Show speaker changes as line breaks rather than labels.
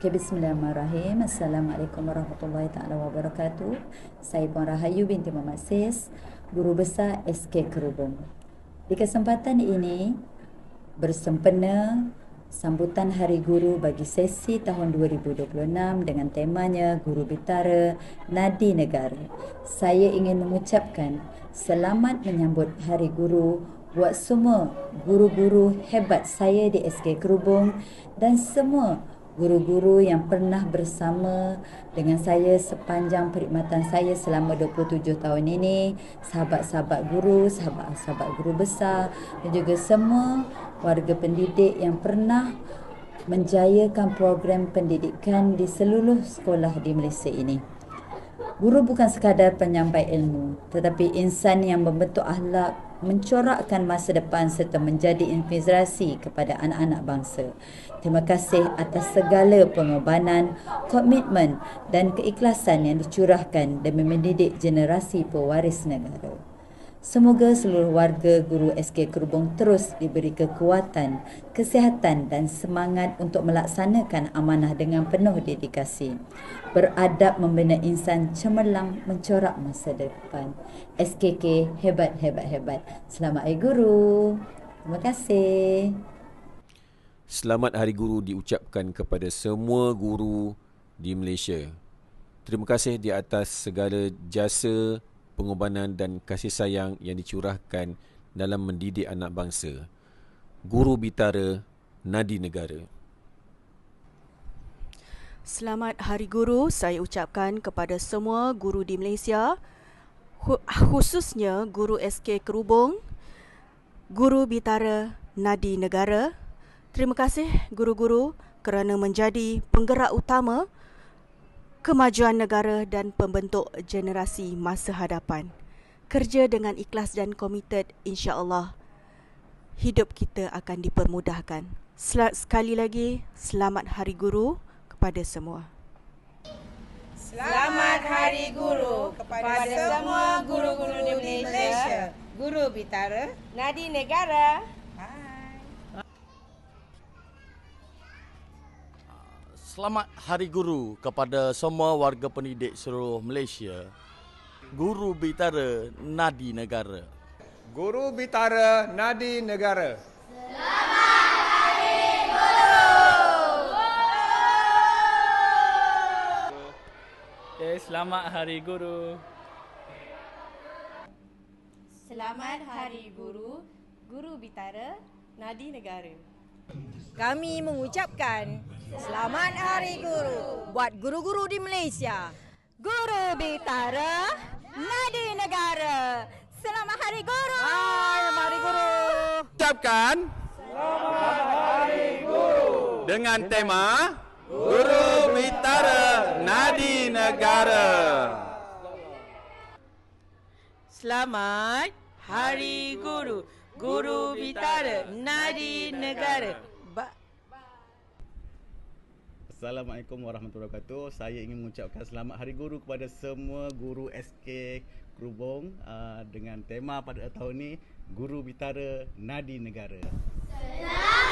Okay, bismillahirrahmanirrahim. Assalamualaikum warahmatullahi taala wabarakatuh. Saya Puan Rahayu binti Muhammad Sis, Guru Besar SK Kerubung. Di kesempatan ini bersempena sambutan Hari Guru bagi sesi tahun 2026 dengan temanya Guru Bitara Nadi Negara. Saya ingin mengucapkan selamat menyambut Hari Guru buat semua guru-guru hebat saya di SK Kerubung dan semua guru-guru yang pernah bersama dengan saya sepanjang perkhidmatan saya selama 27 tahun ini, sahabat-sahabat guru, sahabat-sahabat guru besar dan juga semua warga pendidik yang pernah menjayakan program pendidikan di seluruh sekolah di Malaysia ini. Guru bukan sekadar penyampai ilmu, tetapi insan yang membentuk akhlak, mencorakkan masa depan serta menjadi inspirasi kepada anak-anak bangsa. Terima kasih atas segala pengorbanan, komitmen dan keikhlasan yang dicurahkan demi mendidik generasi pewaris negara. Semoga seluruh warga guru SK Kerubung terus diberi kekuatan, kesihatan dan semangat untuk melaksanakan amanah dengan penuh dedikasi. Beradab membina insan cemerlang mencorak masa depan. SKK hebat, hebat, hebat. Selamat Hari Guru. Terima kasih.
Selamat Hari Guru diucapkan kepada semua guru di Malaysia. Terima kasih di atas segala jasa, pengorbanan dan kasih sayang yang dicurahkan dalam mendidik anak bangsa. Guru Bitara Nadi Negara.
Selamat Hari Guru saya ucapkan kepada semua guru di Malaysia, khususnya guru SK Kerubung, Guru Bitara Nadi Negara. Terima kasih guru-guru kerana menjadi penggerak utama kemajuan negara dan pembentuk generasi masa hadapan. Kerja dengan ikhlas dan komited, insya-Allah hidup kita akan dipermudahkan. Sekali lagi, selamat Hari Guru kepada semua.
Selamat Hari Guru kepada semua guru-guru di Malaysia. Guru Bitara Nadi Negara.
Selamat Hari Guru kepada semua warga pendidik seluruh Malaysia. Guru Bitara Nadi Negara.
Guru Bitara Nadi Negara.
Selamat Hari Guru.
Okay, selamat Hari Guru.
Selamat Hari Guru, Guru Bitara Nadi Negara.
Kami mengucapkan Selamat Hari Guru buat guru-guru di Malaysia.
Guru Bitara Nadi Negara. Selamat Hari Guru.
Selamat Hari Guru.
Ucapkan Selamat Hari Guru dengan tema Guru Bitara Nadi Negara.
Selamat Hari Guru, Guru Bitara Nadi Negara.
Assalamualaikum warahmatullahi wabarakatuh. Saya ingin mengucapkan selamat Hari Guru kepada semua guru SK Kerubung dengan tema pada tahun ini Guru Bitara Nadi Negara.
Selamat